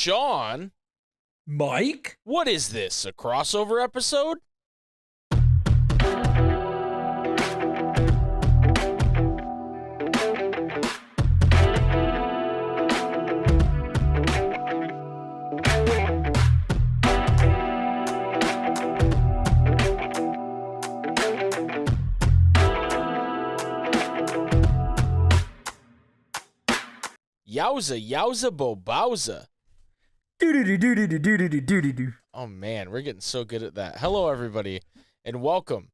Sean. Mike? What is this, a crossover episode? Yowza, yowza, bobowza. Do-do-do-do-do-do-do-do-do-do. Oh man, we're getting so good at that. Hello, everybody, and welcome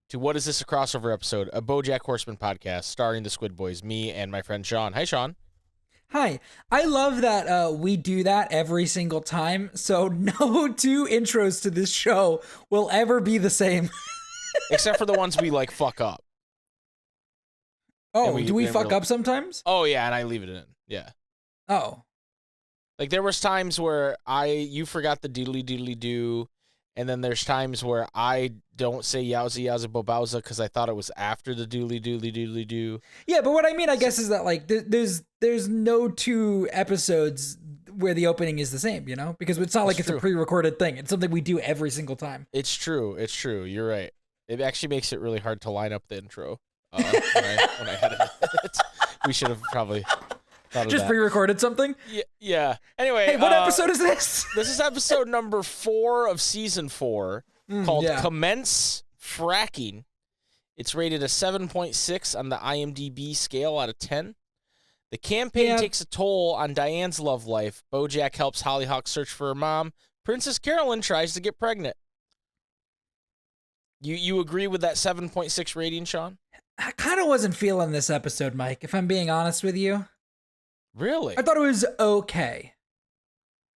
to What Is This, a Crossover Episode, a BoJack Horseman podcast starring the Squid Boys, me and my friend Sean. Hi, Sean. Hi. I love that we do that every single time, so no two intros to this show will ever be the same. Except for the ones we, fuck up. Oh, do we fuck up sometimes? Oh, yeah, and I leave it in. Yeah. Oh. There was times where you forgot the doodly-doodly-doo, and then there's times where I don't say yowza yowza bobowza because I thought it was after the doodly-doodly-doodly-doo. Yeah, but what I mean, I guess, is that, there's no two episodes where the opening is the same, you know? Because it's not like it's a pre-recorded thing. It's something we do every single time. It's true. It's true. You're right. It actually makes it really hard to line up the intro when I had it. We should have probably... Just pre-recorded something? Yeah. Anyway. Hey, what episode is this? This is episode number 4 of season 4 called Commence Fracking. It's rated a 7.6 on the IMDb scale out of 10. The campaign takes a toll on Diane's love life. BoJack helps Hollyhock search for her mom. Princess Carolyn tries to get pregnant. You agree with that 7.6 rating, Sean? I kind of wasn't feeling this episode, Mike, if I'm being honest with you. Really? I thought it was okay.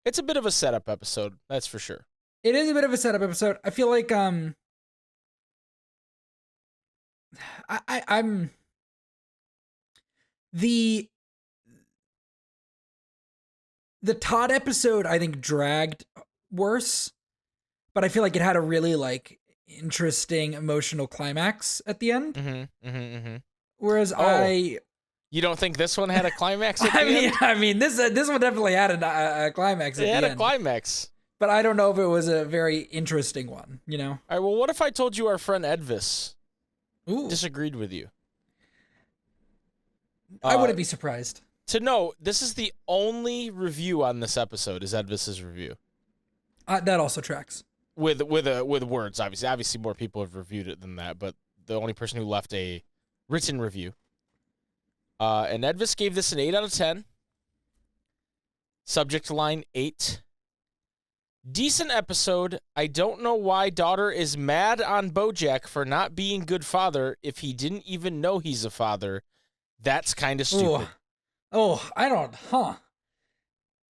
It's a bit of a setup episode, that's for sure. It is a bit of a setup episode. I feel like I'm the Todd episode, I think, dragged worse, but I feel like it had a really interesting emotional climax at the end. Whereas You don't think this one had a climax at the end? I mean, this one definitely had a climax at the end. It had a climax. But I don't know if it was a very interesting one, you know? All right, well, what if I told you our friend Edvis Ooh. disagreed with you? I wouldn't be surprised. To know, this is the only review on this episode is Edvis's review. That also tracks. With words, obviously. Obviously, more people have reviewed it than that, but the only person who left a written review. And Edvis gave this an 8 out of 10. Subject line 8. Decent episode. I don't know why daughter is mad on BoJack for not being good father if he didn't even know he's a father. That's kind of stupid. I don't,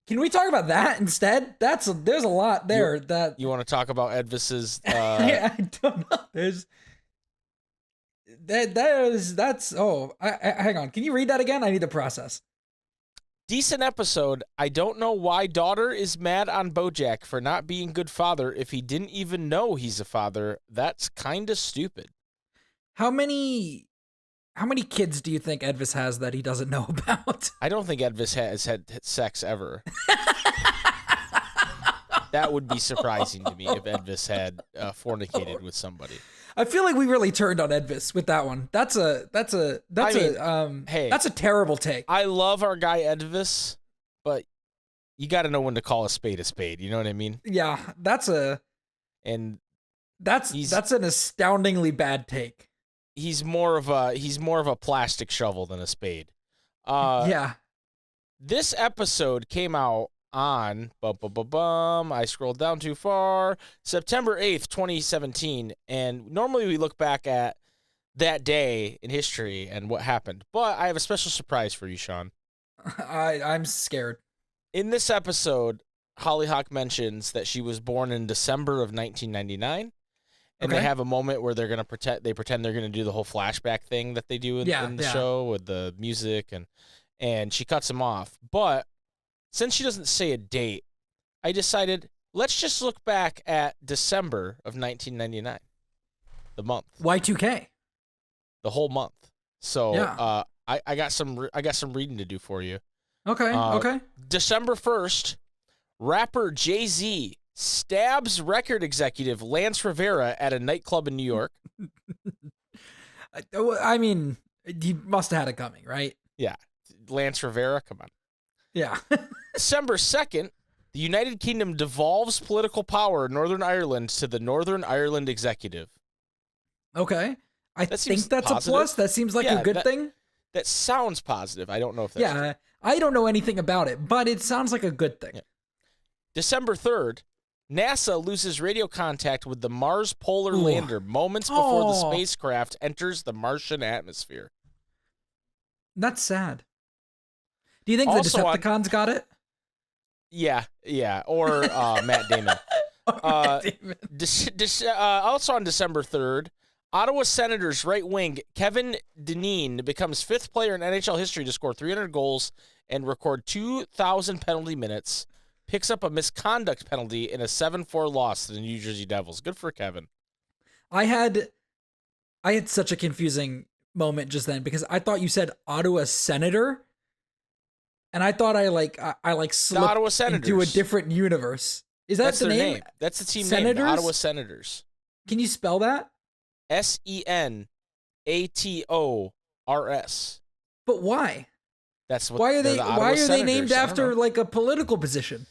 Can we talk about that instead? There's a lot there You want to talk about Edvis's... I don't know. Hang on. Can you read that again? I need to process. Decent episode. I don't know why daughter is mad on BoJack for not being good father if he didn't even know he's a father. That's kind of stupid. How many kids do you think Edvis has that he doesn't know about? I don't think Edvis has had sex ever. That would be surprising to me if Edvis had fornicated with somebody. I feel like we really turned on Edvis with that one. That's a terrible take. I love our guy Edvis, but you got to know when to call a spade. You know what I mean? Yeah, that's an astoundingly bad take. He's more of a plastic shovel than a spade. Yeah. This episode came out on I scrolled down too far. September 8th, 2017, and normally we look back at that day in history and what happened. But I have a special surprise for you, Sean. I'm scared. In this episode, Hollyhock mentions that she was born in December of 1999. And they have a moment where they're gonna pretend they're gonna do the whole flashback thing that they do in the show with the music, and she cuts him off. But since she doesn't say a date, I decided let's just look back at December of 1999, the month. Y2K. The whole month. So I got some reading to do for you. Okay. December 1st Rapper Jay-Z stabs record executive Lance Rivera at a nightclub in New York. I mean, he must have had it coming, right? Yeah. Lance Rivera, come on. Yeah. December 2nd, the United Kingdom devolves political power in Northern Ireland to the Northern Ireland Executive. Okay. I think that's positive. A plus. That seems like a good thing. That sounds positive. I don't know if that's true. I don't know anything about it, but it sounds like a good thing. Yeah. December 3rd, NASA loses radio contact with the Mars polar lander moments before the spacecraft enters the Martian atmosphere. That's sad. Do you think the Decepticons got it? Yeah, or Matt Damon. Also on December 3rd, Ottawa Senators right wing Kevin Dineen becomes 5th player in NHL history to score 300 goals and record 2,000 penalty minutes. Picks up a misconduct penalty in a 7-4 loss to the New Jersey Devils. Good for Kevin. I had such a confusing moment just then because I thought you said Ottawa Senator, and I thought I slipped into a different universe. Is that the name? That's the team Senators? name, the Ottawa Senators. Can you spell that? SENATORS. But why? That's what. Why are they named after like a political position?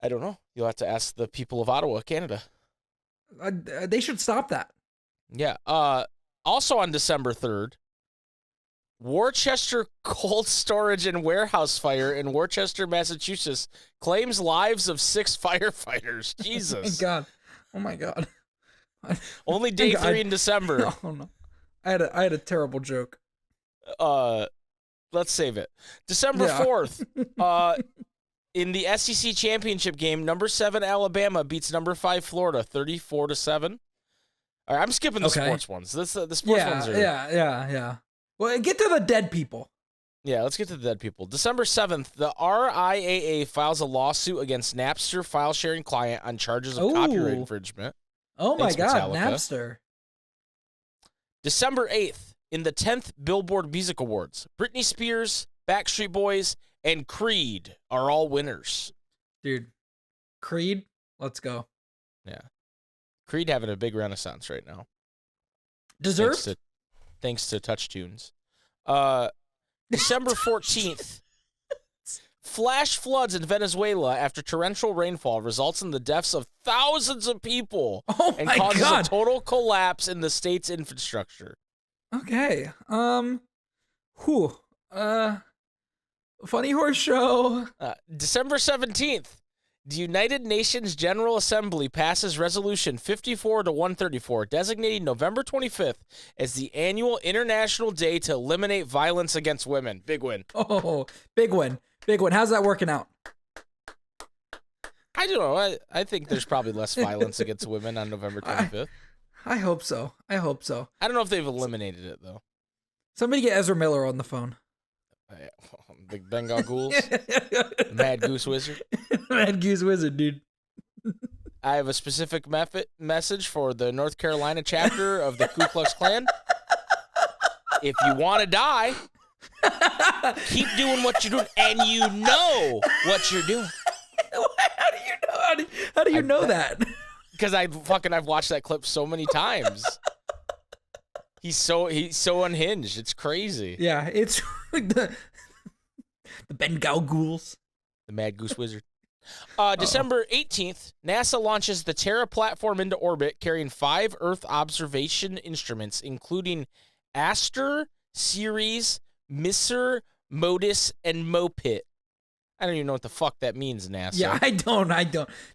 I don't know. You'll have to ask the people of Ottawa, Canada. They should stop that. Yeah. Also on December 3rd, Worcester cold storage and warehouse fire in Worcester, Massachusetts claims lives of 6 firefighters. Jesus. Oh my God. Only day 3 in December. Oh no. I had a terrible joke. Let's save it. December 4th. In the SEC championship game, number 7 Alabama beats number 5 Florida 34-7. All right, I'm skipping the sports ones. The sports ones are. Yeah. Well, get to the dead people. Yeah, let's get to the dead people. December 7th, the RIAA files a lawsuit against Napster file sharing client on charges of copyright infringement. Oh my God, Napster. December 8th, in the 10th Billboard Music Awards, Britney Spears, Backstreet Boys, and Creed are all winners. Dude, Creed, let's go. Yeah. Creed having a big renaissance right now. Deserved? Thanks to Touch Tunes. December 14th, flash floods in Venezuela after torrential rainfall results in the deaths of thousands of people and causes a total collapse in the state's infrastructure. Okay. Funny horse show. December 17th, the United Nations General Assembly passes Resolution 54-134, designating November 25th as the annual International Day to eliminate violence against women. Big win. Oh, big win. Big win. How's that working out? I don't know. I think there's probably less violence against women on November 25th. I hope so. I don't know if they've eliminated it, though. Somebody get Ezra Miller on the phone. Big Bengal Ghouls. Mad Goose Wizard. Mad Goose Wizard, dude. I have a specific message for the North Carolina chapter of the Ku Klux Klan. If you want to die, keep doing what you're doing, and you know what you're doing. How do you know? How do you know that? Because I've watched that clip so many times. He's so unhinged. It's crazy. Yeah, it's the Bengal Ghouls. The Mad Goose Wizard. December 18th, NASA launches the Terra platform into orbit, carrying 5 Earth observation instruments, including Aster, Ceres, Misser, Modis, and Mopit. I don't even know what the fuck that means, NASA. Yeah, I don't.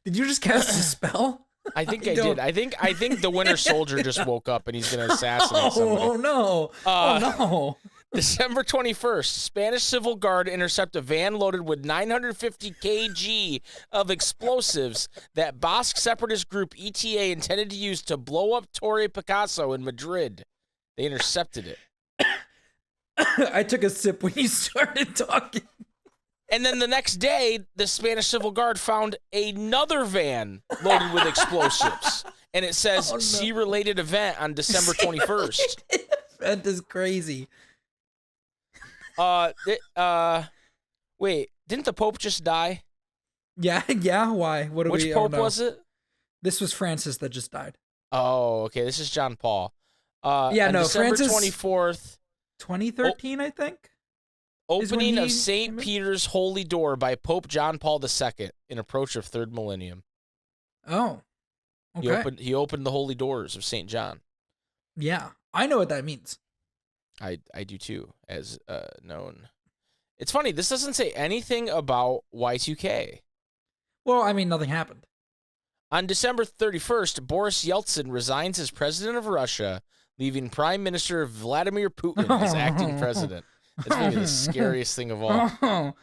Did you just cast a spell? I think I did. I think the Winter Soldier just woke up and he's going to assassinate somebody. Oh, no. Oh, no. December 21st, Spanish Civil Guard intercept a van loaded with 950 kg of explosives that Basque separatist group ETA intended to use to blow up Torre Picasso in Madrid. They intercepted it. I took a sip when you started talking. And then the next day, the Spanish Civil Guard found another van loaded with explosives. And it says, sea-related event on December 21st. That is crazy. Wait, didn't the Pope just die? Yeah, yeah. Why? What do Which we? pope was it? This was Francis that just died. Oh, okay. This is John Paul. Yeah, on no, December Francis. 24th, 2013, I think. Opening of St. Peter's Holy Door by Pope John Paul II in approach of third millennium. Oh, okay. He opened the holy doors of St. John. Yeah, I know what that means. I do too, as known. It's funny, this doesn't say anything about Y2K. Well, I mean, nothing happened. On December 31st, Boris Yeltsin resigns as president of Russia, leaving Prime Minister Vladimir Putin as acting president. That's maybe the scariest thing of all.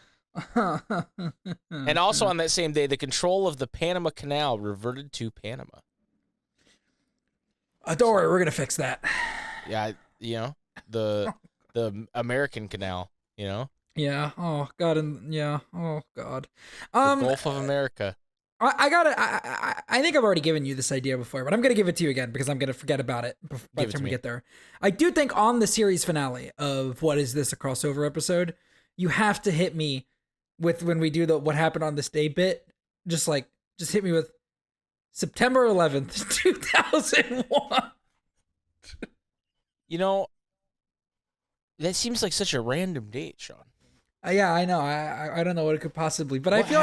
And also on that same day, the control of the Panama Canal reverted to Panama. Don't worry, we're going to fix that. Yeah, the American Canal, Yeah. Oh God. And yeah. Oh God. The Gulf of America. I think I've already given you this idea before, but I'm gonna give it to you again because I'm gonna forget about it by the time we get there. I do think on the series finale of What Is This, a crossover episode, you have to hit me with when we do the what happened on this day bit. Just hit me with September 11th, 2001. That seems like such a random date, Sean. Yeah, I know. I don't know what it could possibly, but I feel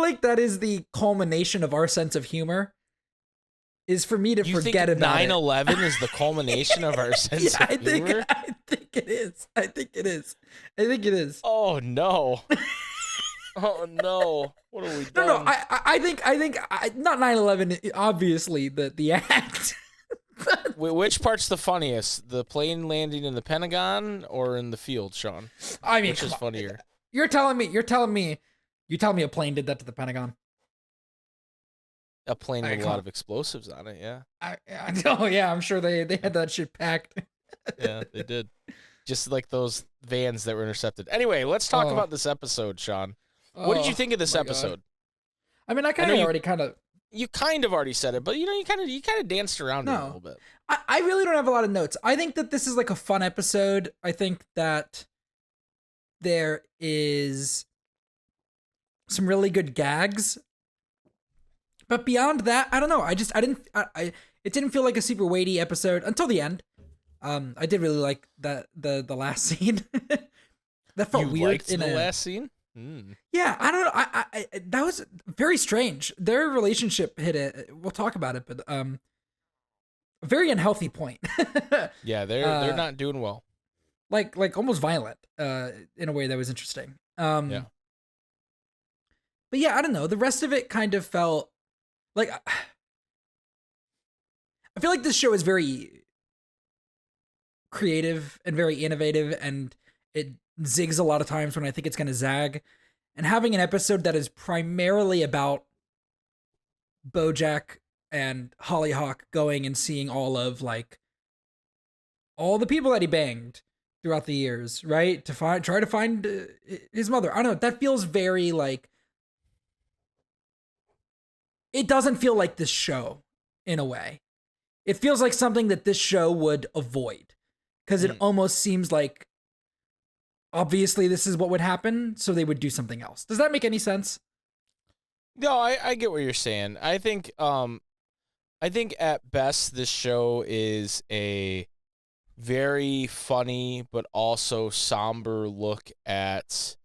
like that is the culmination of our sense of humor. Is for me to forget about 9/11 is the culmination of our sense of humor? I think it is. I think it is. Oh no. Oh no. What are we doing? No. I think not 9/11. Obviously, the act. Which part's the funniest? The plane landing in the Pentagon or in the field, Sean? I mean, which is funnier? You're telling me a plane did that to the Pentagon? A plane with a lot of explosives on it, yeah. I know, yeah, I'm sure they had that shit packed. Yeah, they did. Just like those vans that were intercepted. Anyway, let's talk about this episode, Sean. What did you think of this episode? God. I mean, you kind of already said it, but you kind of danced around it a little bit. I really don't have a lot of notes. I think that this is like a fun episode. I think that there is some really good gags. But beyond that, I don't know. It didn't feel like a super weighty episode until the end. I did really like the last scene. That felt weird. Liked the last scene? Mm. Yeah, I don't know. I that was very strange. Their relationship hit it. We'll talk about it, but a very unhealthy point. Yeah, they're not doing well. Like almost violent. In a way that was interesting. Yeah. But yeah, I don't know. The rest of it kind of felt like I feel like this show is very creative and very innovative, and it zigs a lot of times when I think it's going to zag. And having an episode that is primarily about BoJack and Hollyhock going and seeing all the people that he banged throughout the years, right? To try to find his mother. I don't know. That feels very like, it doesn't feel like this show in a way. It feels like something that this show would avoid, because it almost seems like obviously this is what would happen, so they would do something else. Does that make any sense? No, I get what you're saying. I think at best this show is a very funny but also somber look at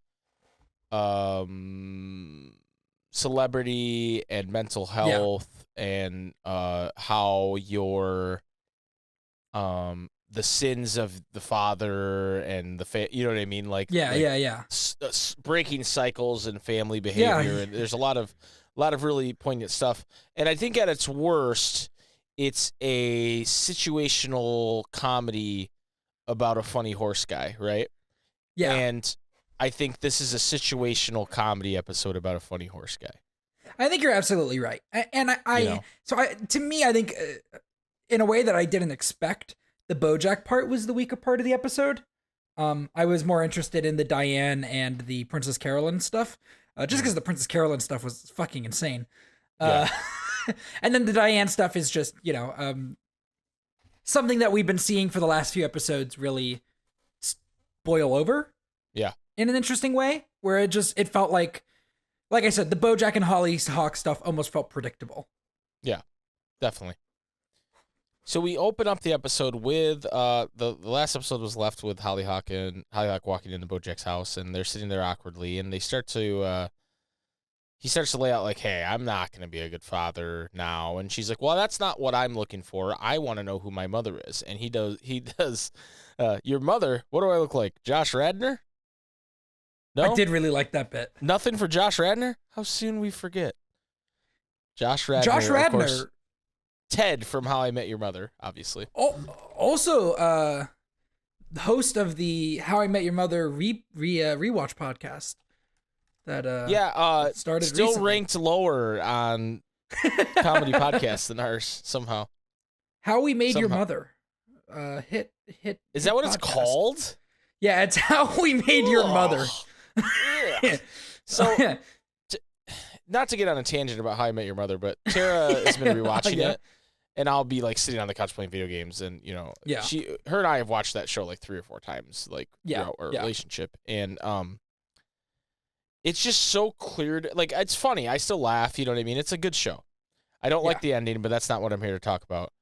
celebrity and mental health, and how your the sins of the father and you know what I mean, breaking cycles and family behavior, and there's a lot of really poignant stuff. And I think at its worst, it's a situational comedy about a funny horse guy, right? Yeah. And I think this is a situational comedy episode about a funny horse guy. I think you're absolutely right. And to me, I think in a way that I didn't expect, the BoJack part was the weaker part of the episode. I was more interested in the Diane and the Princess Carolyn stuff, just because the Princess Carolyn stuff was fucking insane. And then the Diane stuff is just, something that we've been seeing for the last few episodes really boil over. Yeah. In an interesting way, where it felt like like I said, the BoJack and Holly Hawk stuff almost felt predictable. Yeah, definitely. So we open up the episode with the last episode was left with Hollyhock walking into BoJack's house, and they're sitting there awkwardly, and they start to he starts to lay out like, hey, I'm not going to be a good father now, and she's like, well, that's not what I'm looking for. I want to know who my mother is, and he does your mother. What do I look like, Josh Radnor? No, I did really like that bit. Nothing for Josh Radnor. How soon we forget. Josh Radnor. Of course, Ted from How I Met Your Mother, obviously. Oh, also, the host of the How I Met Your Mother rewatch podcast. That started still recently. Ranked lower on comedy podcasts than ours somehow. How We Made Your Mother. Hit. Is that what podcast. It's called? Yeah, it's How We Made Your Mother. So. Not to get on a tangent about How I Met Your Mother, but Tara has been rewatching it, and I'll be like sitting on the couch playing video games, and her and I have watched that show like 3 or 4 times, like throughout our relationship, and it's just so clear. Like, it's funny. I still laugh. You know what I mean? It's a good show. I don't like the ending, but that's not what I'm here to talk about.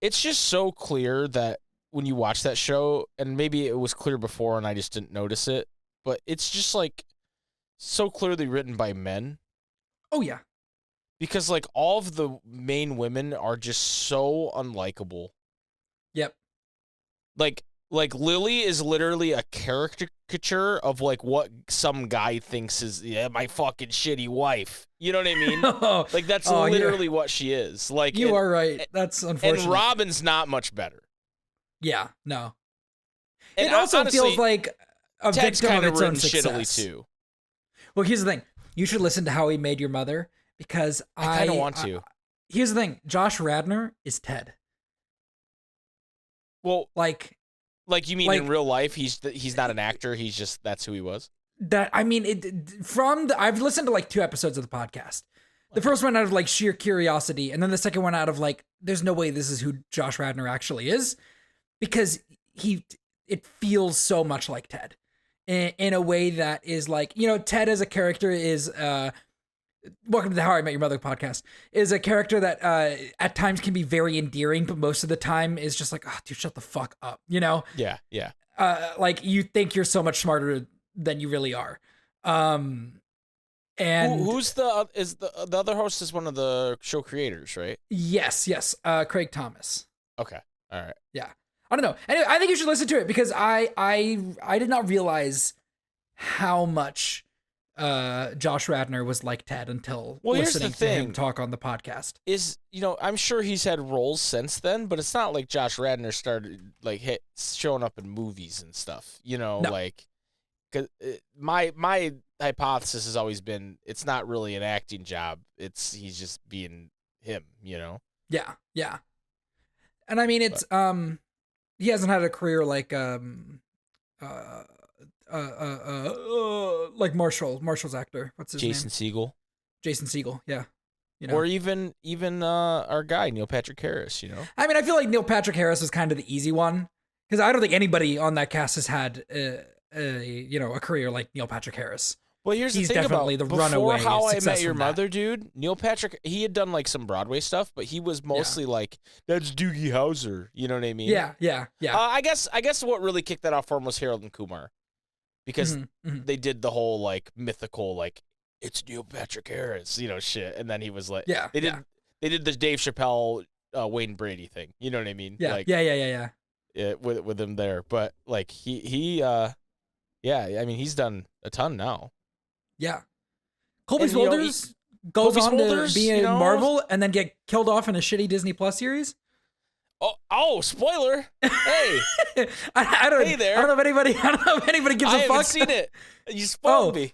It's just so clear that when you watch that show, and maybe it was clear before and I just didn't notice it, but it's just like so clearly written by men. Oh, yeah. Because, like, all of the main women are just so unlikable. Yep. Like Lily is literally a caricature of, like, what some guy thinks is, my fucking shitty wife. You know what I mean? Like, that's literally what she is. Like, you are right. That's unfortunate. And Robin's not much better. Yeah, no. And it also honestly, feels like a Ted's victim of its own shittily success. too. Well, here's the thing. You should listen to How He Made Your Mother, because I kind of want to. Here's the thing. Josh Radnor is Ted. Well, like you mean in real life? He's not an actor. He's just, that's who he was. I've listened to like 2 episodes of the podcast. The first one out of like sheer curiosity, and then the second one out of like, there's no way this is who Josh Radnor actually is, because it feels so much like Ted. In a way that is like, Ted as a character is, welcome to the How I Met Your Mother podcast, is a character that at times can be very endearing, but most of the time is just like, oh, dude, shut the fuck up, Yeah. Like, you think you're so much smarter than you really are. And who's the other host is one of the show creators, right? Yes. Craig Thomas. Okay. All right. Yeah. I don't know. Anyway, I think you should listen to it, because I did not realize how much Josh Radnor was like Ted until listening to him talk on the podcast. Is, I'm sure he's had roles since then, but it's not like Josh Radnor started like showing up in movies and stuff. No. Like, cause my hypothesis has always been it's not really an acting job. He's just being him. Yeah. And I mean, it's he hasn't had a career like like Marshall's actor. What's his name? Jason Segel. Yeah. Or even our guy Neil Patrick Harris. I mean, I feel like Neil Patrick Harris was kind of the easy one, because I don't think anybody on that cast has had a career like Neil Patrick Harris. Well, he's the thing definitely about the runaway How I Met Your from Mother, dude. Neil Patrick, he had done like some Broadway stuff, but he was mostly like, that's Doogie Howser. You know what I mean? Yeah. I guess what really kicked that off for him was Harold and Kumar, because they did the whole like mythical like, it's Neil Patrick Harris, shit, and then he was like, they did the Dave Chappelle Wayne Brady thing. You know what I mean? Yeah. Like, Yeah. With him there, but like he I mean, he's done a ton now. Yeah. Colby Smulders goes on to be in Marvel and then get killed off in a shitty Disney Plus series. Oh, spoiler. Hey. I don't know if anybody gives a fuck. I haven't seen it. You spoiled me.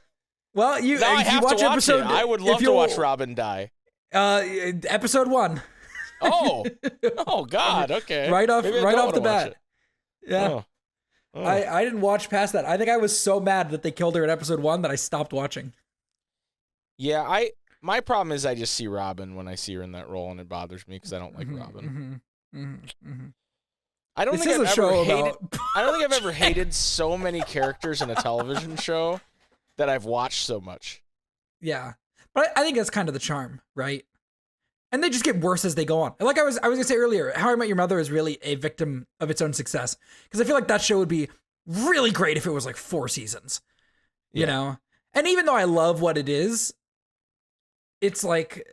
Well, I have to watch it. I would love to watch Robin die. Episode 1. Oh God. Okay. Right off the bat. Yeah. Oh. I didn't watch past that. I think I was so mad that they killed her in episode 1 that I stopped watching. Yeah, my problem is I just see Robin when I see her in that role, and it bothers me because I don't like Robin. I don't think I've ever hated so many characters in a television show that I've watched so much. Yeah. But I think that's kind of the charm, right? And they just get worse as they go on. Like I was gonna say earlier, How I Met Your Mother is really a victim of its own success. Because I feel like that show would be really great if it was like 4 seasons. You know? And even though I love what it is, it's like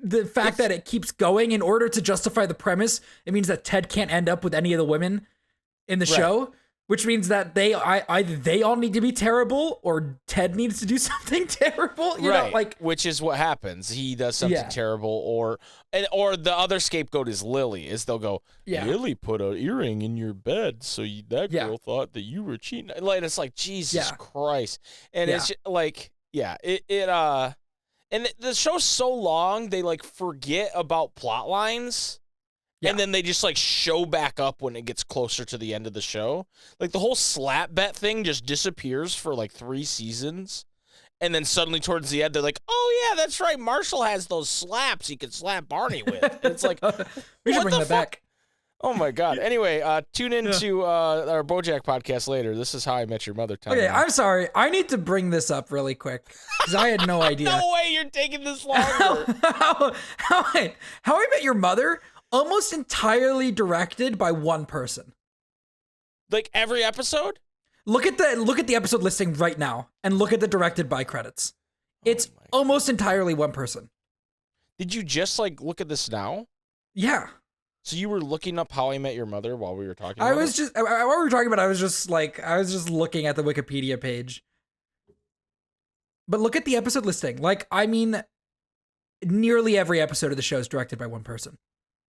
the fact that it keeps going in order to justify the premise, it means that Ted can't end up with any of the women in the show, which means that either they all need to be terrible or Ted needs to do something terrible. You know, like, which is what happens. He does something terrible, or the other scapegoat is Lily. Is they'll go, Lily put an earring in your bed, so that girl thought that you were cheating. Like, it's like, Jesus Christ, and it's just, like, and the show's so long they like forget about plot lines. And then they just, like, show back up when it gets closer to the end of the show. Like, the whole slap bet thing just disappears for, like, 3 seasons. And then suddenly towards the end, they're like, oh, yeah, that's right. Marshall has those slaps he could slap Barney with. And it's like, we should bring that back. Oh, my God. Anyway, tune into our BoJack podcast later. This is How I Met Your Mother time. Okay, I'm sorry. I need to bring this up really quick because I had no idea. No way you're taking this longer. How I Met Your Mother... almost entirely directed by one person. Like every episode? Look at the episode listing right now and look at the directed by credits. It's almost entirely one person. Did you just like look at this now? Yeah. So you were looking up How I Met Your Mother while we were talking about it? While we were talking about it, I was just looking at the Wikipedia page. But look at the episode listing. Like, I mean, nearly every episode of the show is directed by one person.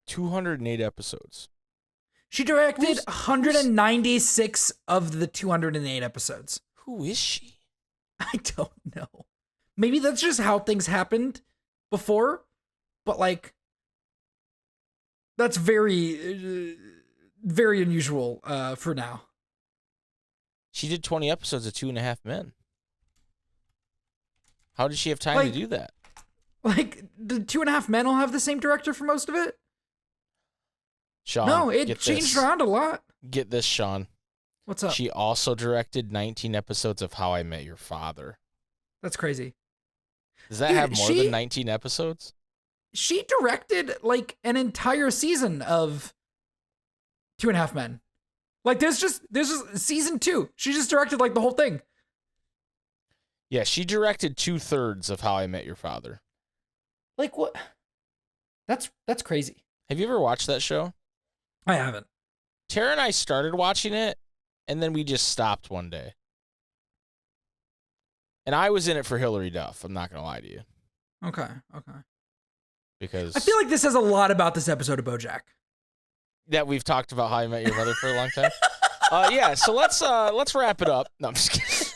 208 episodes. She directed 196 of the 208 episodes. Who is she? I don't know. Maybe that's just how things happened before, but like that's very very unusual for now. She did 20 episodes of 2.5 Men. How did she have time to do that? Like, the 2.5 Men will have the same director for most of it? Sean, no, it changed around a lot. Get this, Sean. What's up? She also directed 19 episodes of How I Met Your Father. That's crazy. Does that have more than 19 episodes? She directed, like, an entire season of 2.5 Men. Like, there's just season 2. She just directed, like, the whole thing. Yeah, she directed 2/3 of How I Met Your Father. Like, what? That's crazy. Have you ever watched that show? I haven't. Tara and I started watching it, and then we just stopped one day. And I was in it for Hillary Duff. I'm not going to lie to you. Okay. Because I feel like this says a lot about this episode of BoJack. That we've talked about How I Met Your Mother for a long time. So let's wrap it up. No, I'm just kidding.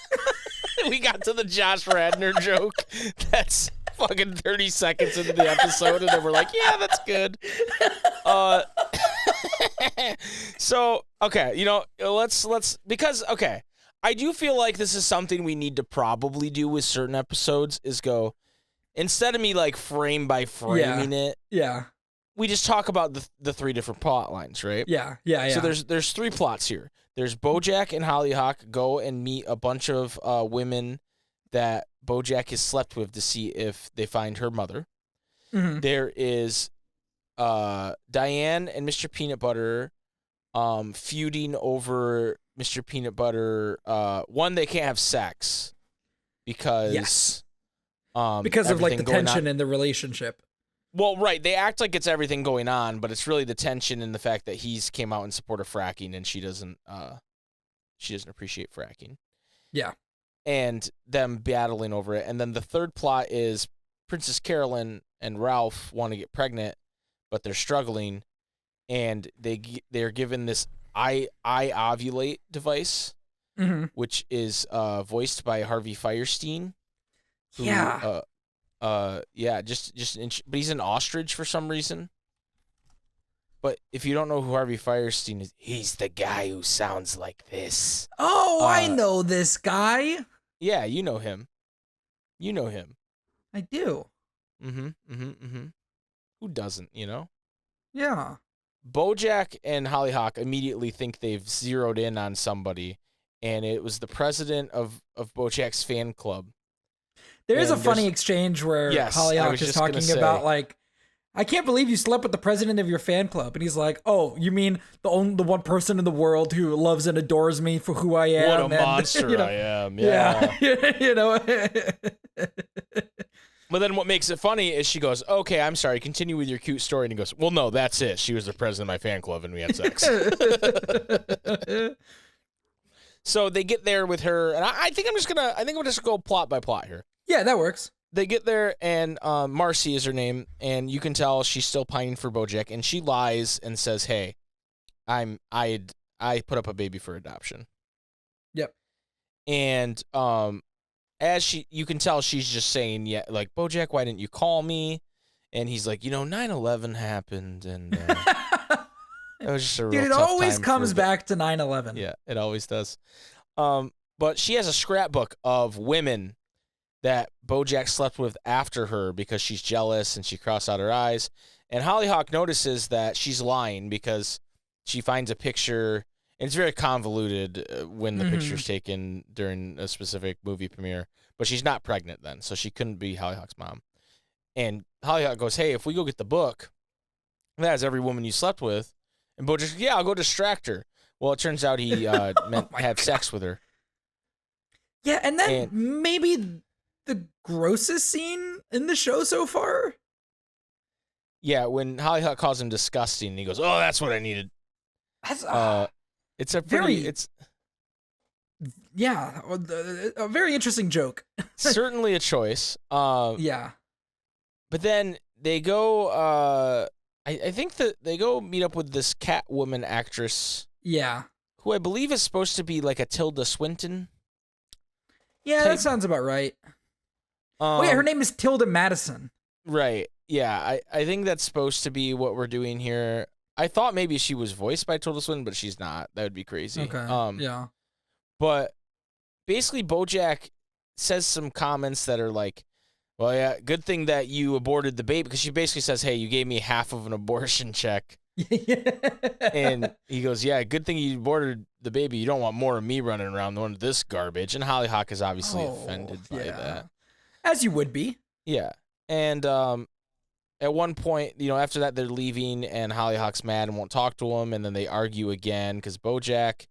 We got to the Josh Radnor joke. That's fucking 30 seconds into the episode, and then we're like, yeah, that's good. So, okay, because I do feel like this is something we need to probably do with certain episodes is go, instead of me like frame by framing it, we just talk about the 3 different plot lines, right? Yeah. So there's 3 plots here. There's BoJack and Hollyhock go and meet a bunch of women that BoJack has slept with to see if they find her mother. Mm-hmm. There is Diane and Mr. Peanut Butter feuding over Mr. Peanut Butter. One, they can't have sex because of like the tension in the relationship. Well, right. They act like it's everything going on, but it's really the tension in the fact that he's came out in support of fracking and she doesn't appreciate fracking. Yeah. And them battling over it. And then the third plot is Princess Carolyn and Ralph want to get pregnant, but they're struggling, and they're given this I ovulate device, mm-hmm. which is voiced by Harvey Fierstein. Who, but he's an ostrich for some reason. But if you don't know who Harvey Fierstein is, he's the guy who sounds like this. Oh, I know this guy. Yeah, you know him. I do. Who doesn't, Yeah. BoJack and Hollyhock immediately think they've zeroed in on somebody, and it was the president of BoJack's fan club. There is a funny exchange where Hollyhock is talking about like, I can't believe you slept with the president of your fan club. And he's like, oh, you mean the one person in the world who loves and adores me for who I am? What a monster I am. Yeah. But then what makes it funny is she goes, okay, I'm sorry, continue with your cute story. And he goes, well, no, that's it. She was the president of my fan club and we had sex. So they get there with her, and I think I'm just gonna go plot by plot here. Yeah, that works. They get there, and Marcy is her name, and you can tell she's still pining for BoJack, and she lies and says, "Hey, I put up a baby for adoption." Yep. And as you can tell, she's just saying, "Yeah, like BoJack, why didn't you call me?" And he's like, 9/11 happened, and it was just a real Dude, it tough always time comes back to 9/11. Yeah, it always does. But she has a scrapbook of women that BoJack slept with after her because she's jealous and she crossed out her eyes. And Hollyhock notices that she's lying because she finds a picture, and it's very convoluted when the picture's taken during a specific movie premiere, but she's not pregnant then, so she couldn't be Hollyhock's mom. And Hollyhock goes, hey, if we go get the book, that has every woman you slept with. And BoJack's like, yeah, I'll go distract her. Well, it turns out he meant to have sex with her. Yeah, and then maybe the grossest scene in the show so far. Yeah, when Hollyhock calls him disgusting, he goes, "Oh, that's what I needed." That's it's a very a very interesting joke. Certainly a choice. Yeah, but then they go. I think that they go meet up with this Catwoman actress. Yeah, who I believe is supposed to be like a Tilda Swinton. Yeah, that sounds about right. Her name is Tilda Madison. Right. Yeah, I think that's supposed to be what we're doing here. I thought maybe she was voiced by Tilda Swinton, but she's not. That would be crazy. Okay. Yeah. But basically, BoJack says some comments that are like, well, yeah, good thing that you aborted the baby, because she basically says, hey, you gave me half of an abortion check. And he goes, yeah, good thing you aborted the baby. You don't want more of me running around doing this garbage. And Hollyhock is obviously offended by that. As you would be. Yeah. And at one point, after that, they're leaving, and Hollyhock's mad and won't talk to him, and then they argue again because BoJack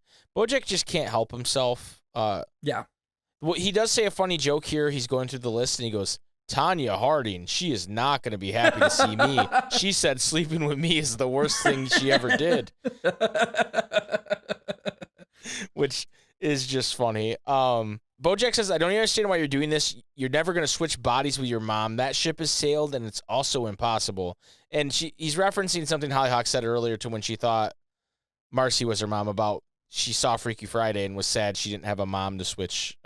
just can't help himself. Yeah. Well, he does say a funny joke here. He's going through the list, and he goes, Tanya Harding, she is not going to be happy to see me. She said sleeping with me is the worst thing she ever did. Which is just funny. BoJack says, I don't understand why you're doing this. You're never going to switch bodies with your mom. That ship has sailed, and it's also impossible. And he's referencing something Hollyhock said earlier to when she thought Marcy was her mom, about she saw Freaky Friday and was sad she didn't have a mom to switch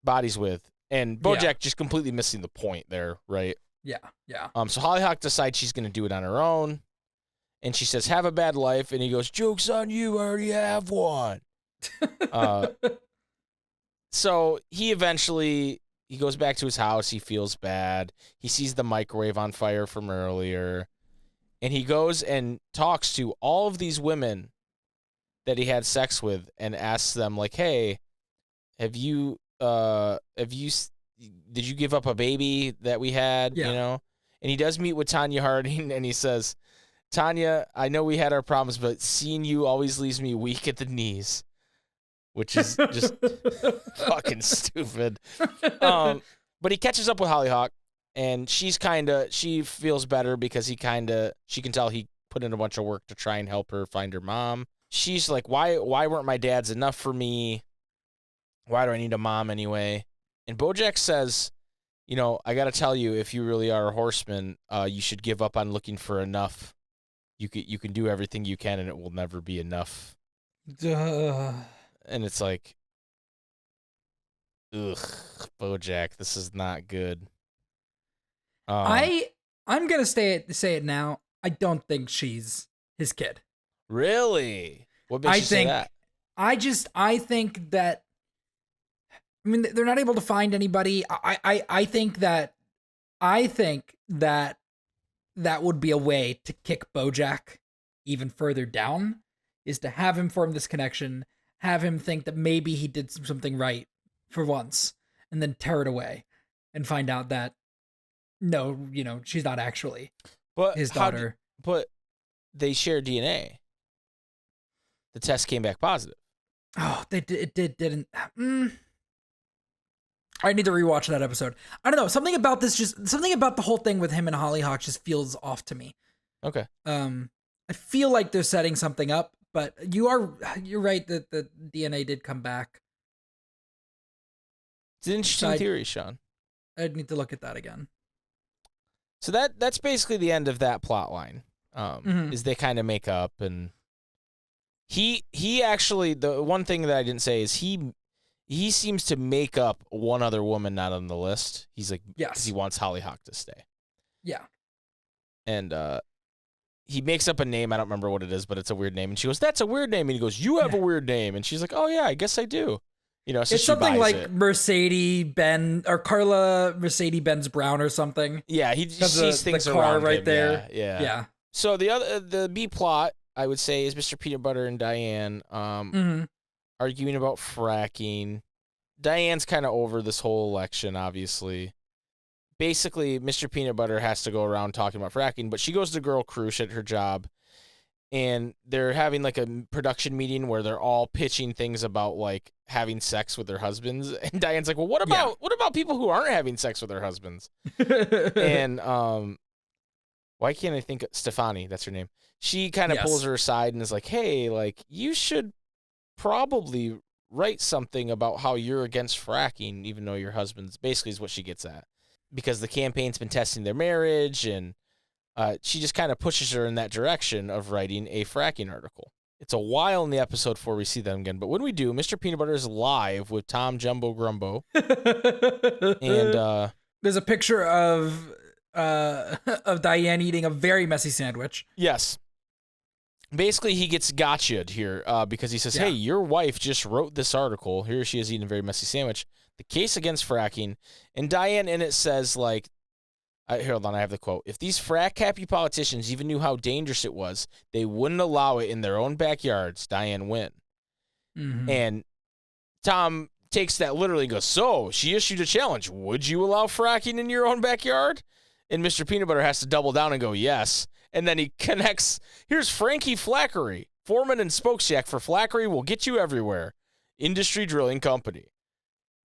bodies with. And BoJack just completely missing the point there, right? Yeah, yeah. So Hollyhock decides she's going to do it on her own. And she says, have a bad life. And he goes, joke's on you, I already have one. So he goes back to his house. He feels bad. He sees the microwave on fire from earlier. And he goes and talks to all of these women that he had sex with and asks them, like, hey, did you give up a baby that we had? Yeah. And he does meet with Tanya Harding, and he says, Tanya, I know we had our problems, but seeing you always leaves me weak at the knees. Which is just fucking stupid. But he catches up with Hollyhock, and she feels better because she can tell he put in a bunch of work to try and help her find her mom. She's like, why weren't my dads enough for me? Why do I need a mom anyway? And BoJack says, I got to tell you, if you really are a horseman, you should give up on looking for enough. You can do everything you can, and it will never be enough. Duh. And it's like, ugh, BoJack, this is not good. I'm gonna say it now. I don't think she's his kid. Really? What makes you say that? I think that. I mean, they're not able to find anybody. I think that that would be a way to kick BoJack even further down, is to have him form this connection, have him think that maybe he did something right for once, and then tear it away and find out that no, she's not actually his daughter. But they share DNA. The test came back positive. Oh, it didn't. I need to rewatch that episode. I don't know. Something about the whole thing with him and Hollyhock just feels off to me. Okay. I feel like they're setting something up, but you're right that the DNA did come back. It's an interesting theory, Sean. I'd need to look at that again. So that's basically the end of that plot line. Is they kind of make up, and he actually, the one thing that I didn't say is he seems to make up one other woman not on the list. He's like, yes, because he wants Hollyhock to stay. Yeah. And he makes up a name. I don't remember what it is, but it's a weird name. And she goes, "That's a weird name." And he goes, "You have a weird name." And she's like, "Oh yeah, I guess I do." So it's something like Mercedes-Benz or Carla Mercedes-Benz Brown or something. Yeah, he sees things the car around right him. there. Yeah. So the B plot, I would say, is Mr. Peanut Butter and Diane arguing about fracking. Diane's kind of over this whole election, obviously. Basically, Mr. Peanut Butter has to go around talking about fracking, but she goes to Girl Crush at her job, and they're having like a production meeting where they're all pitching things about like having sex with their husbands. And Diane's like, "Well, what about people who aren't having sex with their husbands?" And why can't I think Stefani? That's her name. She kind of pulls her aside and is like, "Hey, like you should probably write something about how you're against fracking, even though your husband's," basically is what she gets at, because the campaign's been testing their marriage, and she just kind of pushes her in that direction of writing a fracking article. It's a while in the episode before we see them again, but when we do, Mr. Peanut Butter is live with Tom Jumbo Grumbo, and there's a picture of Diane eating a very messy sandwich. Yes. Basically, he gets gotcha'd here because he says, "Hey, your wife just wrote this article. Here she is eating a very messy sandwich. The case against fracking." And Diane in it says, like, here, hold on, I have the quote. "If these frack-happy politicians even knew how dangerous it was, they wouldn't allow it in their own backyards. Diane win." Mm-hmm. And Tom takes that literally and goes, "So, she issued a challenge. Would you allow fracking in your own backyard?" And Mr. Peanut Butter has to double down and go, "Yes." And then he connects, "Here's Frankie Flackery, foreman and spokesjack for Flackery will get you everywhere. Industry Drilling Company.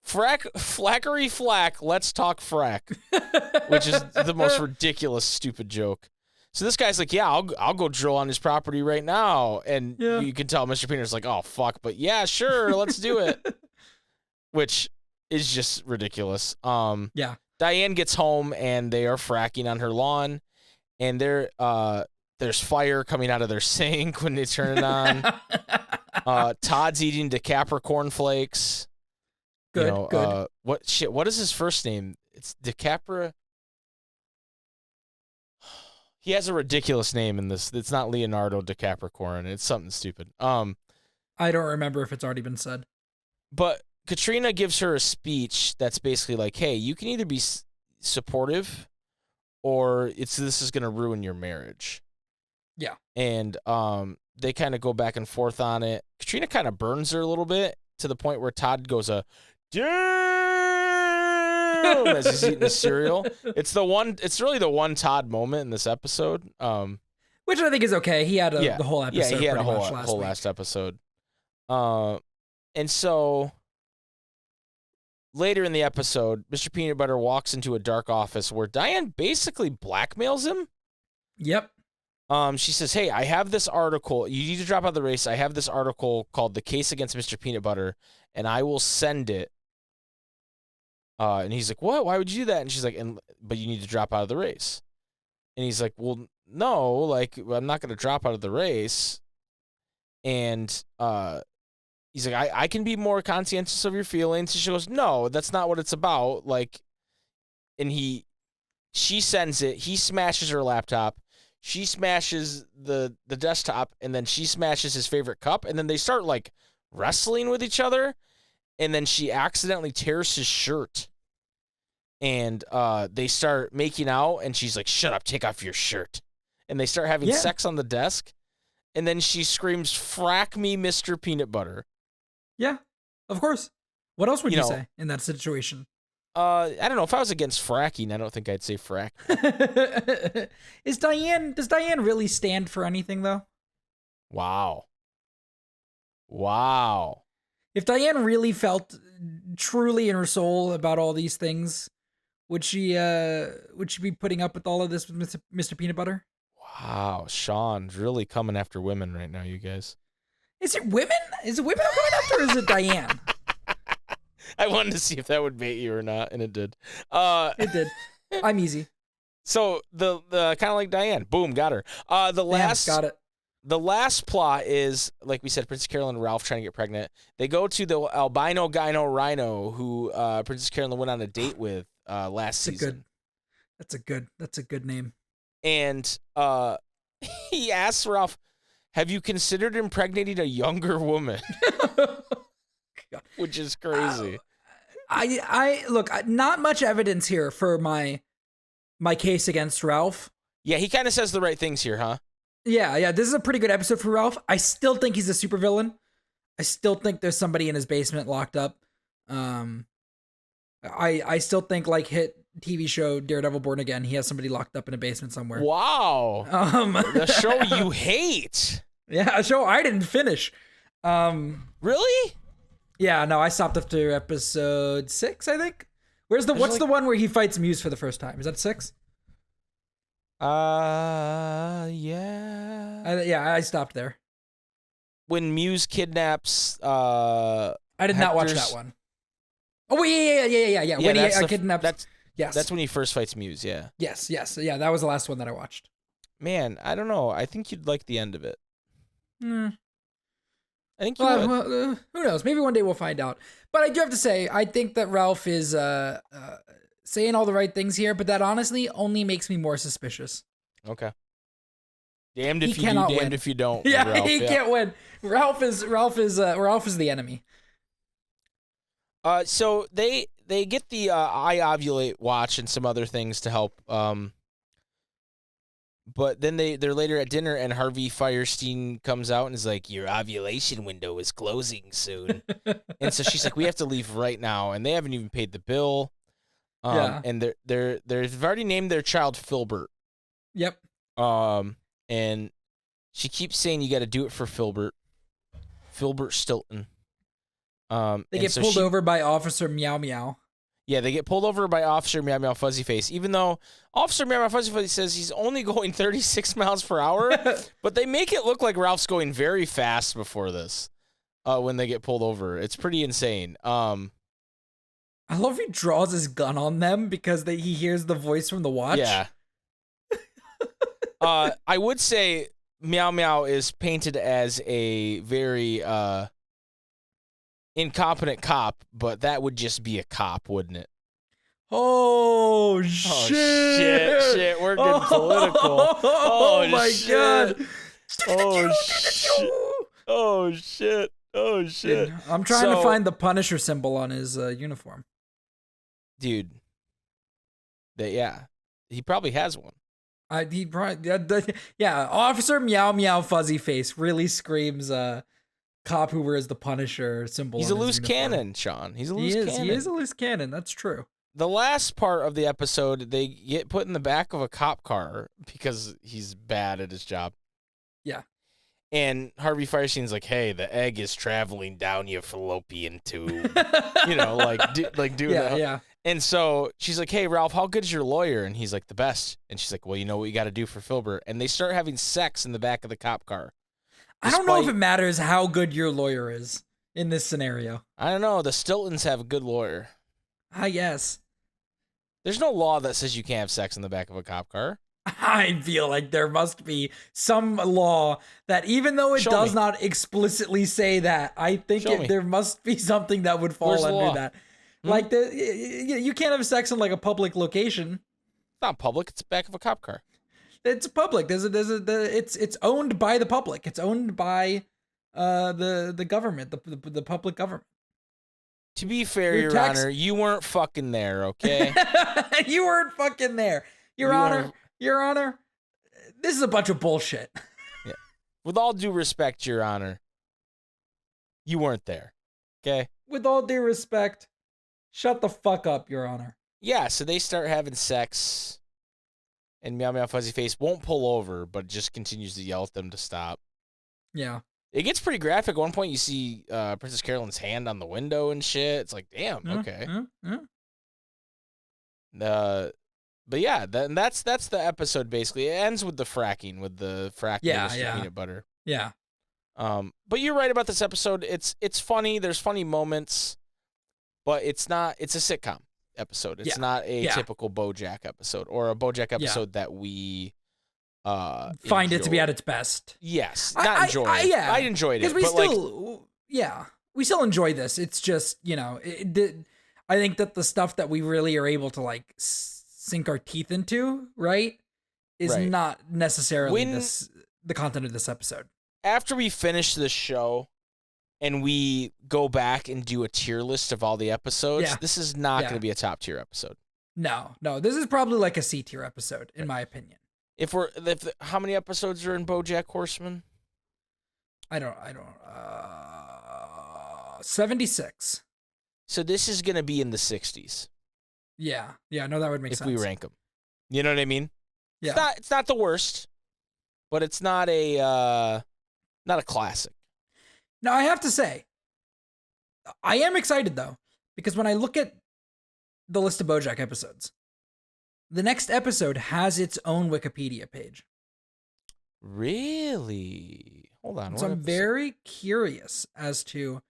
Flackery Flack, let's talk frack." Which is the most ridiculous, stupid joke. So this guy's like, "Yeah, I'll go drill on his property right now." And you can tell Mr. Peanut's like, "Oh, fuck, but yeah, sure, let's do it." Which is just ridiculous. Diane gets home, and they are fracking on her lawn. And there's fire coming out of their sink when they turn it on. Todd's eating DeCapricorn flakes. Good. What is his first name? It's DeCapra. He has a ridiculous name in this. It's not Leonardo DeCapricorn. It's something stupid. I don't remember if it's already been said. But Katrina gives her a speech that's basically like, "Hey, you can either be supportive, or this is going to ruin your marriage." Yeah. And they kind of go back and forth on it. Katrina kind of burns her a little bit to the point where Todd goes "Damn!" as he's eating the cereal. It's really the one Todd moment in this episode. Which I think is okay. He had the whole episode. Yeah, he had a whole last last episode. And so later in the episode, Mr. Peanut Butter walks into a dark office where Diane basically blackmails him. Yep. She says, "Hey, I have this article. You need to drop out of the race. I have this article called The Case Against Mr. Peanut Butter, and I will send it." And he's like, "What? Why would you do that?" And she's like, "But you need to drop out of the race." And he's like, "Well, no, like, I'm not going to drop out of the race." And he's like, I can be more conscientious of your feelings. And she goes, "No, that's not what it's about." Like, and she sends it. He smashes her laptop. She smashes the desktop, and then she smashes his favorite cup, and then they start like wrestling with each other, and then she accidentally tears his shirt, and they start making out, and she's like, "Shut up, take off your shirt," and they start having sex on the desk, and then she screams, "Frack me, Mr. Peanut Butter." Yeah, of course. What else would you say in that situation? I don't know. If I was against fracking, I don't think I'd say frack. Does Diane really stand for anything, though? Wow. If Diane really felt truly in her soul about all these things, would she be putting up with all of this with Mr. Peanut Butter? Wow, Sean's really coming after women right now, you guys. Is it women? Is it women I'm coming after, or is it Diane? I wanted to see if that would bait you or not, and it did. It did. I'm easy. So the kind of like Diane, boom, got her. Got it. The last plot is, like we said, Princess Carolyn and Ralph trying to get pregnant. They go to the albino gyno rhino who Princess Carolyn went on a date with last season. That's a good name. And he asks Ralph, "Have you considered impregnating a younger woman?" Which is crazy. I look, not much evidence here for my case against Ralph. Yeah, he kind of says the right things here, huh? Yeah. This is a pretty good episode for Ralph. I still think he's a supervillain. I still think there's somebody in his basement locked up. I still think, like, hit TV show Daredevil Born Again, he has somebody locked up in a basement somewhere. Wow. The show you hate. Yeah, a show I didn't finish. Really? Yeah, no, I stopped after episode 6, I think. What's the one where he fights Muse for the first time? Is that 6? Yeah. I stopped there. When Muse kidnaps I did not watch that one. Oh, yeah. When he kidnaps... That's when he first fights Muse, yeah. Yes. Yeah, that was the last one that I watched. Man, I don't know. I think you'd like the end of it. I think you would. Who knows? Maybe one day we'll find out. But I do have to say, I think that Ralph is saying all the right things here, but that honestly only makes me more suspicious. Okay. Damned if you do, damned if you don't. Yeah, Ralph, he can't win. Ralph is the enemy. So they get the I ovulate watch and some other things to help. But then they're later at dinner and Harvey Fierstein comes out and is like, "Your ovulation window is closing soon." And so she's like, "We have to leave right now," and they haven't even paid the bill. And they've already named their child Filbert. Yep. And she keeps saying you got to do it for Filbert Stilton. They get pulled over by Officer Meow Meow. Yeah, they get pulled over by Officer Meow Meow Fuzzy Face, even though Officer Meow Meow Fuzzy Face says he's only going 36 miles per hour, but they make it look like Ralph's going very fast before this when they get pulled over. It's pretty insane. I love he draws his gun on them because he hears the voice from the watch. Yeah. I would say Meow Meow is painted as a very incompetent cop, but that would just be a cop, wouldn't it? Oh shit! We're getting political. Oh my god! Oh shit! Dude, I'm trying to find the Punisher symbol on his uniform. Dude. He probably has one. Officer Meow Meow Fuzzy Face really screams cop who wears the Punisher symbol. He's a loose cannon, Sean. He's a loose cannon. He is a loose cannon. That's true. The last part of the episode, they get put in the back of a cop car because he's bad at his job. Yeah. And Harvey Fierstein's like, "Hey, the egg is traveling down your fallopian tube." Doing that. Yeah. And so she's like, "Hey, Ralph, how good's your lawyer?" And he's like, "The best." And she's like, "Well, you know what you got to do for Filbert." And they start having sex in the back of the cop car. I don't know if it matters how good your lawyer is in this scenario. I don't know. The Stiltons have a good lawyer. I guess. There's no law that says you can't have sex in the back of a cop car. I feel like there must be some law that, even though it does not explicitly say that, I think there must be something that would fall under that. Like, you can't have sex in, like, a public location. It's not public. It's the back of a cop car. It's public. It's owned by the public. It's owned by the government, the public government. To be fair, Your Honor, you weren't fucking there, okay? You weren't fucking there. Your Honor, this is a bunch of bullshit. Yeah. With all due respect, Your Honor, you weren't there. Okay. With all due respect, shut the fuck up, Your Honor. Yeah, so they start having sex, and Meow Meow Fuzzy Face won't pull over, but just continues to yell at them to stop. Yeah. It gets pretty graphic. At one point, you see Princess Carolyn's hand on the window and shit. It's like, damn, okay. But yeah, that's the episode basically. It ends with the fracking, with the fracking peanut butter. Yeah. But you're right about this episode. It's funny. There's funny moments, but it's a sitcom episode. It's not a typical BoJack episode or a BoJack episode that we find it to be at its best. Yes, not enjoy it. Yeah, I enjoyed it. We still enjoy this. It's just, I think that the stuff that we really are able to like sink our teeth into, right, is not necessarily the content of this episode. After we finish this show and we go back and do a tier list of all the episodes, this is not going to be a top tier episode. No, this is probably like a C tier episode, in my opinion. How many episodes are in BoJack Horseman? I don't 76. So this is going to be in the 60s. Yeah, no, that would make sense. If we rank them. You know what I mean? Yeah. It's not the worst, but it's not a classic. Now, I have to say, I am excited, though, because when I look at the list of BoJack episodes, the next episode has its own Wikipedia page. Really? Hold on. So I'm very curious as to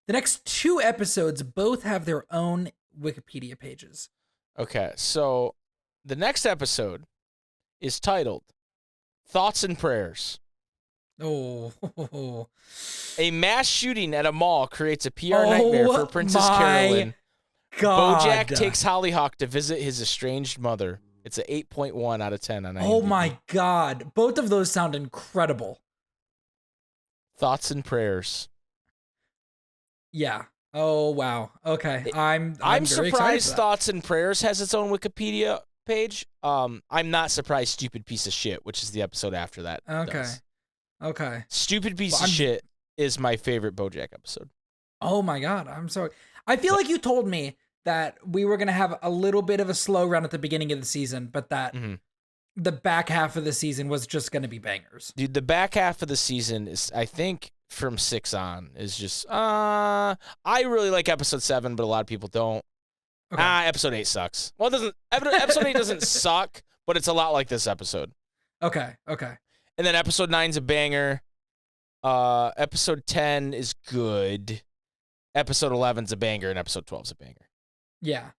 the next 2 episodes both have their own Wikipedia pages. Okay, so the next episode is titled Thoughts and Prayers. Oh. A mass shooting at a mall creates a PR nightmare for Princess Carolyn. God. BoJack takes Hollyhock to visit his estranged mother. It's an 8.1 out of 10 on IMDb. Oh my God. Both of those sound incredible. Thoughts and Prayers. Yeah. Oh wow. Okay. I'm very surprised Thoughts and Prayers has its own Wikipedia page. I'm not surprised Stupid Piece of Shit, which is the episode after that. Okay. Stupid Piece of Shit is my favorite BoJack episode. Oh my God. I'm sorry. I feel like you told me that we were going to have a little bit of a slow run at the beginning of the season, but that the back half of the season was just going to be bangers. Dude, the back half of the season is, I think, from 6 on, is just, I really like episode 7, but a lot of people don't. Okay. Episode 8 sucks. Well, episode 8 doesn't suck, but it's a lot like this episode. Okay. And then episode 9's a banger. Episode 10 is good. Episode 11's a banger, and episode 12's a banger. Yeah.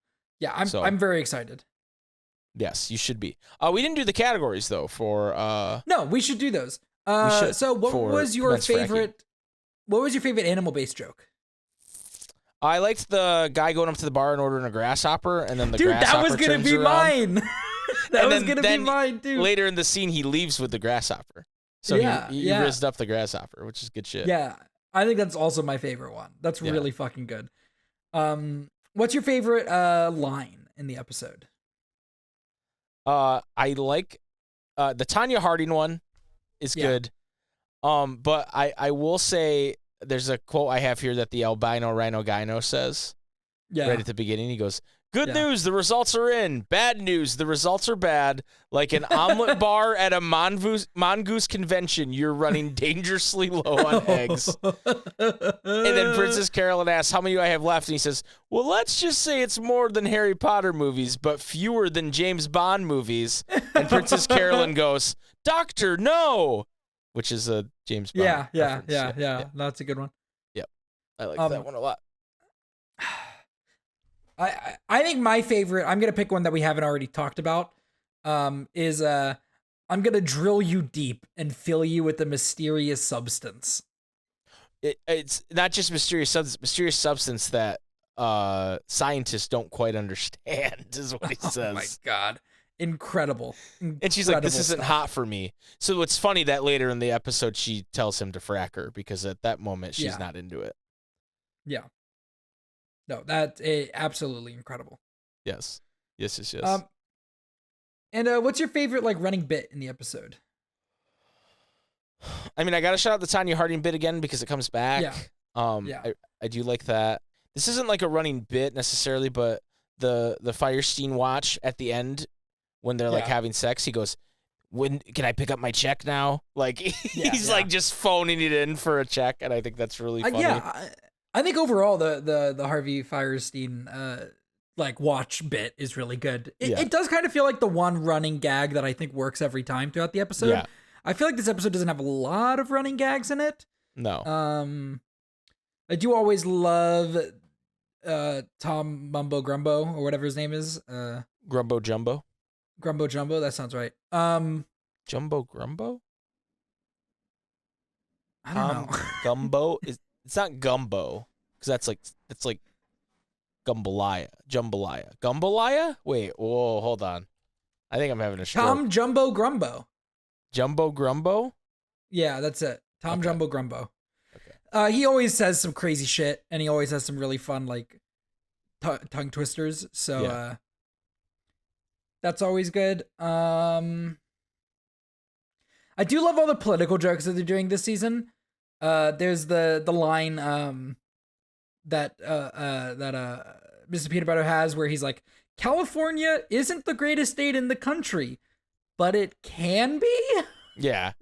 I'm very excited. Yes, you should be. We didn't do the categories though for. No, we should do those. So what was your favorite? Fracking. What was your favorite animal-based joke? I liked the guy going up to the bar and ordering a grasshopper, and then the grasshopper that was gonna be around. mine. That was gonna be mine, dude. Later in the scene, he leaves with the grasshopper. So he rizzed up the grasshopper, which is good shit. Yeah, I think that's also my favorite one. That's really fucking good. What's your favorite line in the episode? I like the Tanya Harding one is good. But I will say there's a quote I have here that the albino rhino gyno says right at the beginning. He goes, "Good news, the results are in. Bad news, the results are bad. Like an omelet bar at a mongoose convention, you're running dangerously low on eggs." And then Princess Carolyn asks, "How many do I have left?" And he says, "Well, let's just say it's more than Harry Potter movies, but fewer than James Bond movies." And Princess Carolyn goes, "Doctor, no!" Which is a James Bond reference. Yeah. That's a good one. Yep. I like that one a lot. I think my favorite, I'm going to pick one that we haven't already talked about, is I'm going to drill you deep and fill you with a mysterious substance. It's not just mysterious substance that scientists don't quite understand, is what he says. Oh my God. Incredible. And she's like, "This isn't hot for me." So it's funny that later in the episode, she tells him to frack her because at that moment, she's not into it. Yeah. No, that's absolutely incredible. Yes. And what's your favorite running bit in the episode? I mean, I got to shout out the Tanya Harding bit again because it comes back. Yeah. I do like that. This isn't like a running bit necessarily, but the Firestein watch at the end when they're like having sex, he goes, "When can I pick up my check now?" Like he's like just phoning it in for a check, and I think that's really funny. I think overall the Harvey Firestein like watch bit is really good. It does kind of feel like the one running gag that I think works every time throughout the episode. Yeah. I feel like this episode doesn't have a lot of running gags in it. No. I do always love Tom Mumbo Grumbo or whatever his name is. Grumbo Jumbo. Grumbo Jumbo, that sounds right. Jumbo Grumbo? I don't know. Gumbo it's not Gumbo because that's like Jambalaya. Gumbalaya? Wait, whoa, hold on. I think I'm having a stroke. Tom Jumbo Grumbo. Jumbo Grumbo? Yeah, that's it. Tom Jumbo Grumbo. Okay. He always says some crazy shit, and he always has some really fun like tongue twisters. So that's always good. I do love all the political jokes that they're doing this season. There's the line that Mr. Peanut Butter has where he's like, California isn't the greatest state in the country, but it can be. Yeah.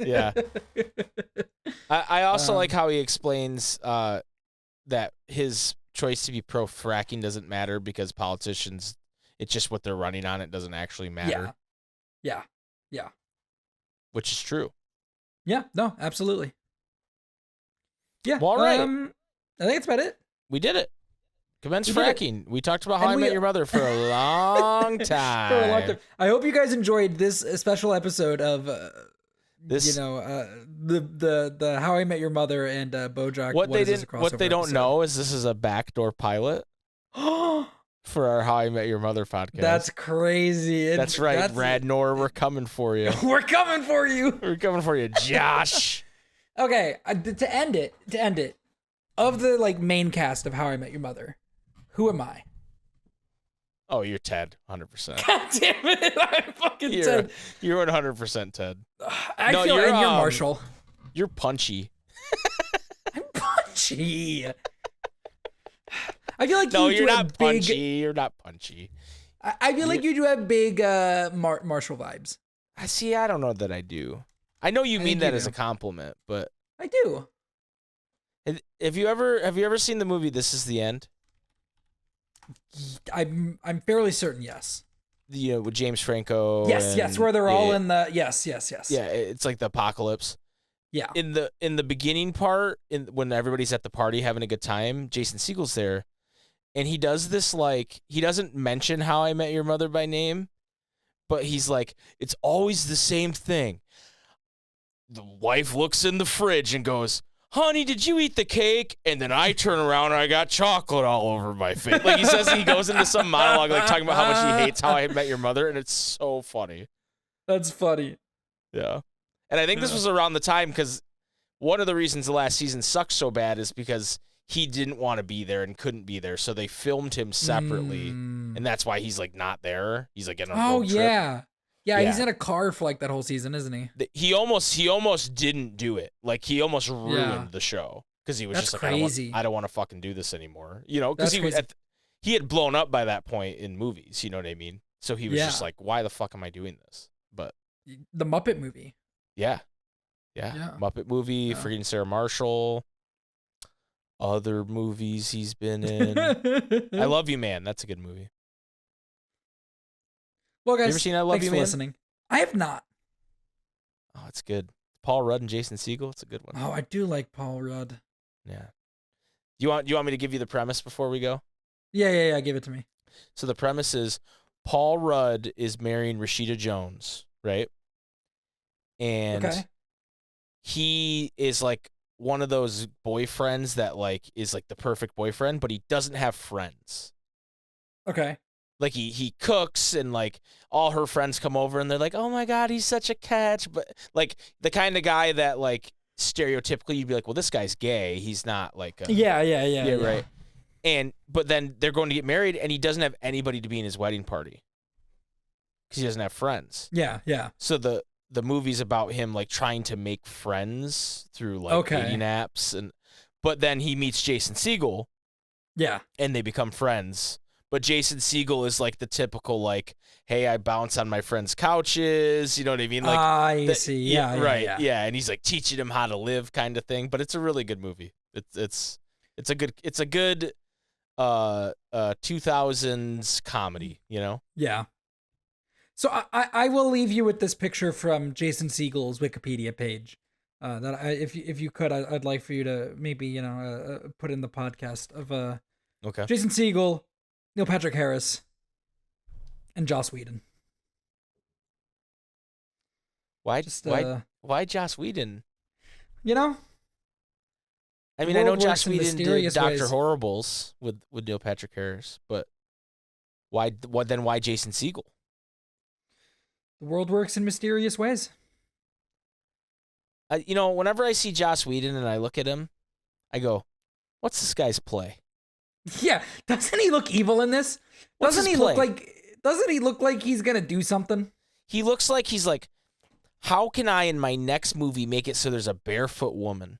I also like how he explains that his choice to be pro fracking doesn't matter because politicians, it's just what they're running on. It doesn't actually matter. Yeah. Which is true. Yeah, no, absolutely. Yeah. Well, all right. I think that's about it. We did it. Commence fracking. We talked about How I Met Your Mother for a long time. I hope you guys enjoyed this special episode of the How I Met Your Mother and BoJack. What they don't know is this is a backdoor pilot for our How I Met Your Mother podcast. That's crazy. That's right, Radnor. We're coming for you. We're coming for you. We're coming for you, Josh. Okay, to end it, of the like main cast of How I Met Your Mother, who am I? Oh, you're Ted, 100%. God damn it, I'm fucking Ted. You're 100% Ted. You're Marshall. You're punchy. I'm punchy. I feel like you're not punchy. You're not punchy. I feel like you do have big Marshall vibes. I don't know that I do. I know you mean that as a compliment, but I do. Have you ever seen the movie This Is the End? I'm fairly certain, yes. With James Franco. Yes, where they're all in the yes. Yeah, it's like the apocalypse. Yeah. In the beginning part, when everybody's at the party having a good time, Jason Segel's there, and he does this like he doesn't mention How I Met Your Mother by name, but he's like, it's always the same thing. The wife looks in the fridge and goes, honey, did you eat the cake? And then I turn around and I got chocolate all over my face. Like he goes into some monologue, like talking about how much he hates How I Met Your Mother, and it's so funny. That's funny. Yeah. And I think this was around the time because one of the reasons the last season sucked so bad is because he didn't want to be there and couldn't be there. So they filmed him separately. And that's why he's like not there. He's like in a road trip. Yeah, he's in a car for like that whole season, isn't he? He almost didn't do it. Like he almost ruined the show because he was just like, crazy. I don't want to fucking do this anymore. Because he had blown up by that point in movies. You know what I mean? So he was just like, why the fuck am I doing this? But the Muppet movie. Yeah. Muppet movie, freaking Sarah Marshall. Other movies he's been in. I Love You, Man. That's a good movie. Well, guys, you ever seen I Love You, Man? Listening. I have not. Oh, it's good. Paul Rudd and Jason Segel. It's a good one. Oh, I do like Paul Rudd. Yeah. You want me to give you the premise before we go? Yeah. Give it to me. So the premise is Paul Rudd is marrying Rashida Jones, right? And he is like one of those boyfriends that like is like the perfect boyfriend, but he doesn't have friends. Okay. Like he cooks and like all her friends come over and they're like, oh my God, he's such a catch. But like the kind of guy that like stereotypically you'd be like, well, this guy's gay. He's not like yeah, right. But then they're going to get married and he doesn't have anybody to be in his wedding party because he doesn't have friends. Yeah. So the movie's about him like trying to make friends through like dating apps But then he meets Jason Segel. Yeah. And they become friends. But Jason Segel is like the typical, like, hey, I bounce on my friends' couches. You know what I mean? Like, I see. Yeah, right. Yeah. Yeah. And he's like teaching him how to live kind of thing. But it's a really good movie. It's a good 2000s comedy, you know? Yeah. So I will leave you with this picture from Jason Segel's Wikipedia page. If you could, I'd like for you to maybe put in the podcast of okay. Jason Segel, Neil Patrick Harris, and Joss Whedon. Why Joss Whedon? You know, I mean, I know Joss Whedon did Dr. Horribles with Neil Patrick Harris, but why Jason Segel? The world works in mysterious ways. Whenever I see Joss Whedon and I look at him, I go, "What's this guy's play?" Yeah, doesn't he look evil in this? Doesn't he look like he's gonna do something? He looks like he's like, how can I in my next movie make it so there's a barefoot woman?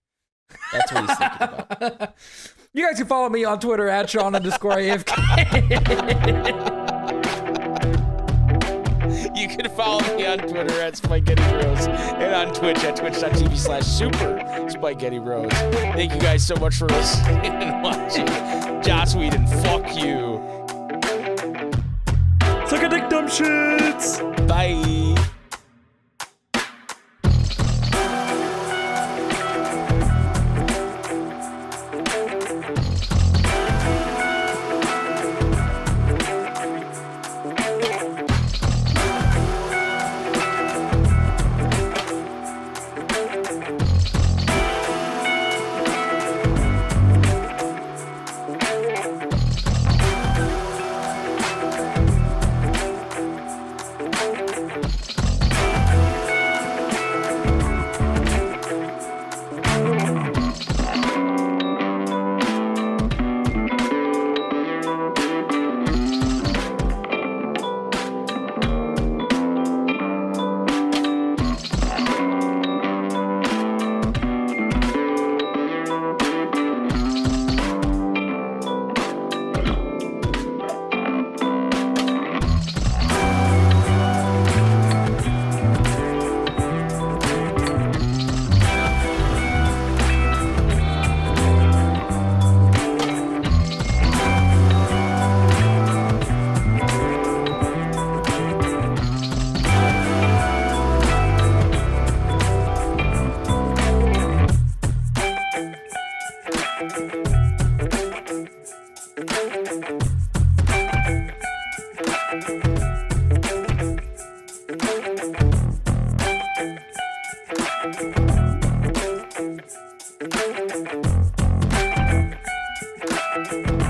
That's what he's thinking about. You guys can follow me on Twitter at Sean_AFK. You can follow me on Twitter at SpikeGhetti Rose and on Twitch at twitch.tv/super SpikeGhetti Rose. Thank you guys so much for listening and watching. Joss Whedon, fuck you. Suck a dick, dumb shits. Bye. Thank you.